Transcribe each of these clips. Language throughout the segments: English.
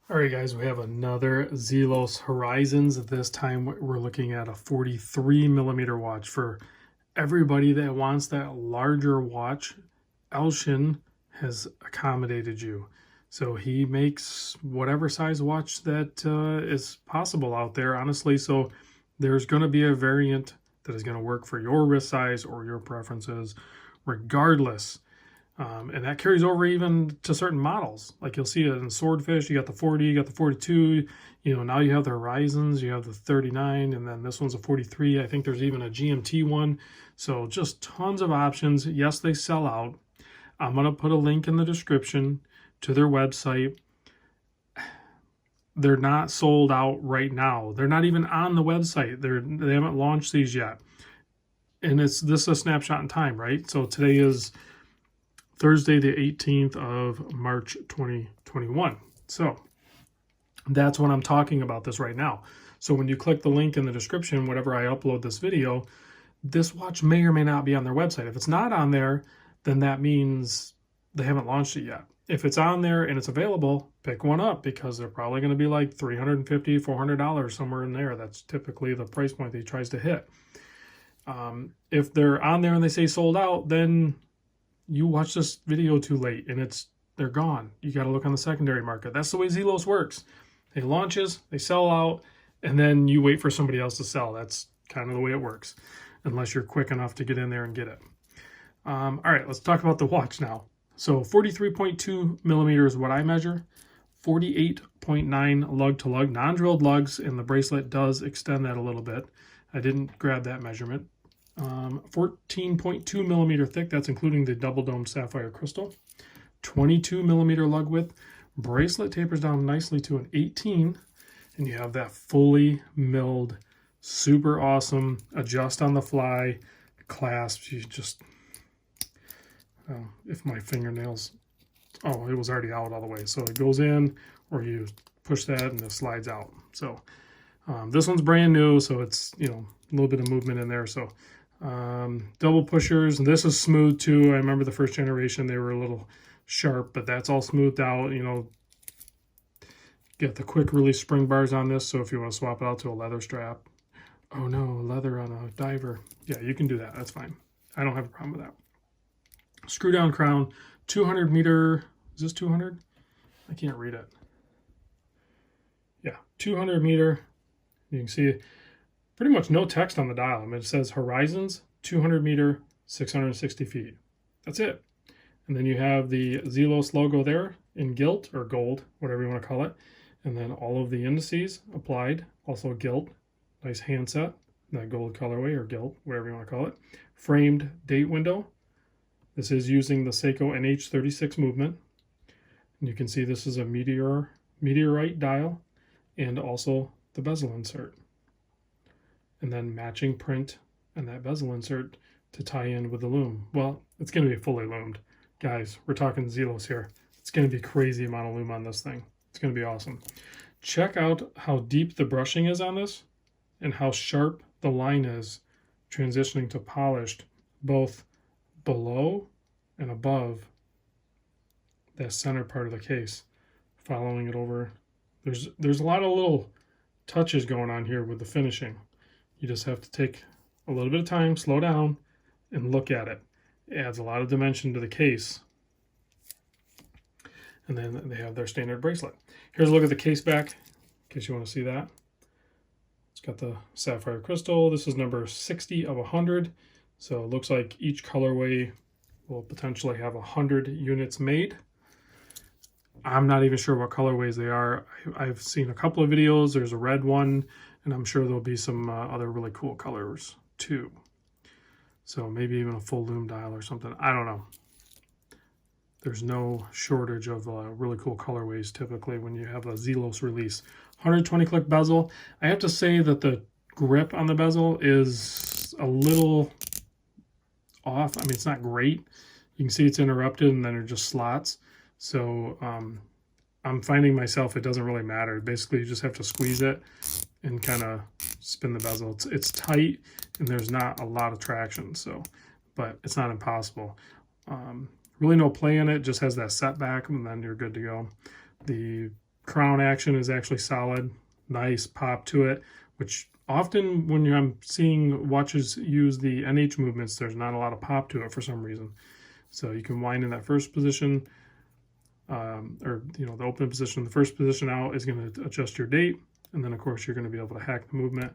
All right, guys, we have another Zelos Horizons. This time we're looking at a 43 millimeter watch. For everybody that wants that larger watch, Elshin has accommodated you. So he makes whatever size watch that is possible out there, honestly. So there's going to be a variant that is going to work for your wrist size or your preferences, regardless. And that carries over even to certain models. Like you'll see it in Swordfish, you got the 40, you got the 42, now you have the Horizons, you have the 39, and then this one's a 43. I think there's even a GMT one. So just tons of options. Yes, they sell out. I'm going to put a link in the description to their website. They're not sold out right now. They're not even on the website. They haven't launched these yet. And this is a snapshot in time, right? So today is Thursday, the 18th of March, 2021. So that's what I'm talking about this right now. So when you click the link in the description, whenever I upload this video, this watch may or may not be on their website. If it's not on there, then that means they haven't launched it yet. If it's on there and it's available, pick one up because they're probably going to be like $350, $400, somewhere in there. That's typically the price point they tries to hit. If they're on there and they say sold out, then you watch this video too late and they're gone. You got to look on the secondary market. That's the way Zelos works. They launches, they sell out, and then you wait for somebody else to sell. That's kind of the way it works, unless you're quick enough to get in there and get it. All right, let's talk about the watch now. So 43.2 millimeters is what I measure. 48.9 lug to lug, non-drilled lugs, and the bracelet does extend that a little bit. I didn't grab that measurement. 14.2 millimeter thick, that's including the double dome sapphire crystal. 22 millimeter lug width. Bracelet tapers down nicely to an 18, and you have that fully milled, super awesome, adjust on the fly clasp. You just, if my fingernails, it was already out all the way. So it goes in, or you push that and it slides out. So this one's brand new, so it's, a little bit of movement in there. So double pushers, and this is smooth too. I remember the first generation, they were a little sharp, but that's all smoothed out. Get the quick release spring bars on this, so if you want to swap it out to a leather strap. Oh no, leather on a diver. Yeah, you can do that. That's fine. I don't have a problem with that. Screw down crown, 200 meter. Is this 200? I can't read it. Yeah, 200 meter. You can see pretty much no text on the dial. I mean, it says Horizons, 200 meter, 660 feet. That's it. And then you have the Zelos logo there in gilt or gold, whatever you want to call it. And then all of the indices applied, also gilt. Nice handset, that gold colorway or gilt, whatever you want to call it. Framed date window. This is using the Seiko NH36 movement. And you can see this is a meteorite dial and also the bezel insert. And then matching print and that bezel insert to tie in with the loom. Well, it's going to be fully loomed. Guys, we're talking Zelos here. It's going to be crazy amount of loom on this thing. It's going to be awesome. Check out how deep the brushing is on this and how sharp the line is transitioning to polished, both below and above that center part of the case. Following it over, there's a lot of little touches going on here with the finishing. You just have to take a little bit of time, slow down, and look at it. It adds a lot of dimension to the case. And then they have their standard bracelet. Here's a look at the case back, in case you want to see that. It's got the sapphire crystal. This is number 60 of 100. So it looks like each colorway will potentially have 100 units made. I'm not even sure what colorways they are. I've seen a couple of videos. There's a red one, and I'm sure there'll be some other really cool colors too. So maybe even a full loom dial or something. I don't know. There's no shortage of really cool colorways typically when you have a Zelos release. 120 click bezel. I have to say that the grip on the bezel is a little off. I mean, it's not great. You can see it's interrupted and then it just slots. So I'm finding myself, it doesn't really matter. Basically, you just have to squeeze it and kind of spin the bezel. It's tight and there's not a lot of traction, but it's not impossible. Really no play in it, just has that setback and then you're good to go. The crown action is actually solid, nice pop to it, which often when I'm seeing watches use the NH movements, there's not a lot of pop to it for some reason. So you can wind in that first position, or the open position. The first position out is going to adjust your date, and then of course you're going to be able to hack the movement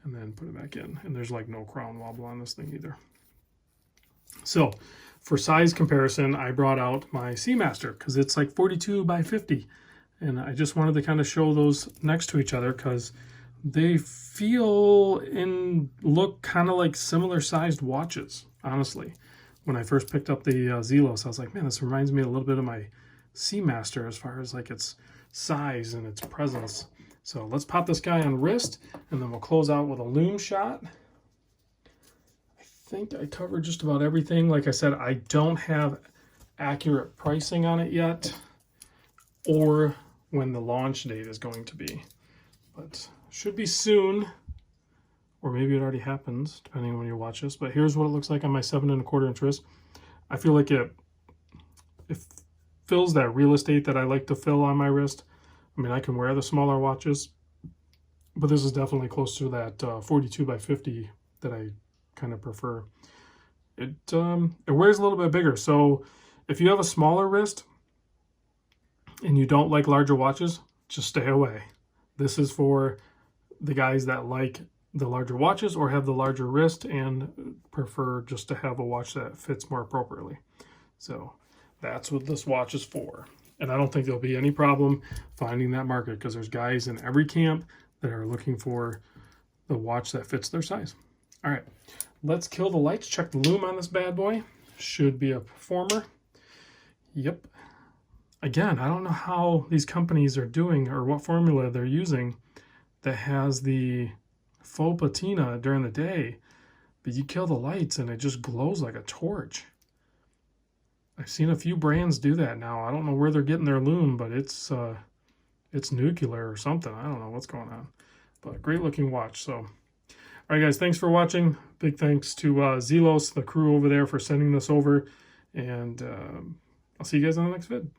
and then put it back in. And there's like no crown wobble on this thing either. So for size comparison, I brought out my Seamaster because it's like 42 by 50. And I just wanted to kind of show those next to each other because they feel and look kind of like similar sized watches, honestly. When I first picked up the Zelos, I was like, man, this reminds me a little bit of my Seamaster as far as like its size and its presence. So let's pop this guy on wrist, and then we'll close out with a lume shot. I think I covered just about everything. Like I said, I don't have accurate pricing on it yet, or when the launch date is going to be. But should be soon, or maybe it already happened, depending on when you watch this. But here's what it looks like on my 7 1/4 inch wrist. I feel like it fills that real estate that I like to fill on my wrist. I mean, I can wear the smaller watches, but this is definitely close to that 42 by 50 that I kind of prefer. It wears a little bit bigger. So if you have a smaller wrist and you don't like larger watches, just stay away. This is for the guys that like the larger watches or have the larger wrist and prefer just to have a watch that fits more appropriately. So that's what this watch is for. And I don't think there'll be any problem finding that market because there's guys in every camp that are looking for the watch that fits their size. All right, let's kill the lights. Check the lume on this bad boy. Should be a performer. Yep. Again, I don't know how these companies are doing or what formula they're using that has the faux patina during the day, but you kill the lights and it just glows like a torch. I've seen a few brands do that now. I don't know where they're getting their lume, but it's nuclear or something. I don't know what's going on, but great looking watch. So, all right, guys, thanks for watching. Big thanks to Zelos, the crew over there, for sending this over, and I'll see you guys on the next vid.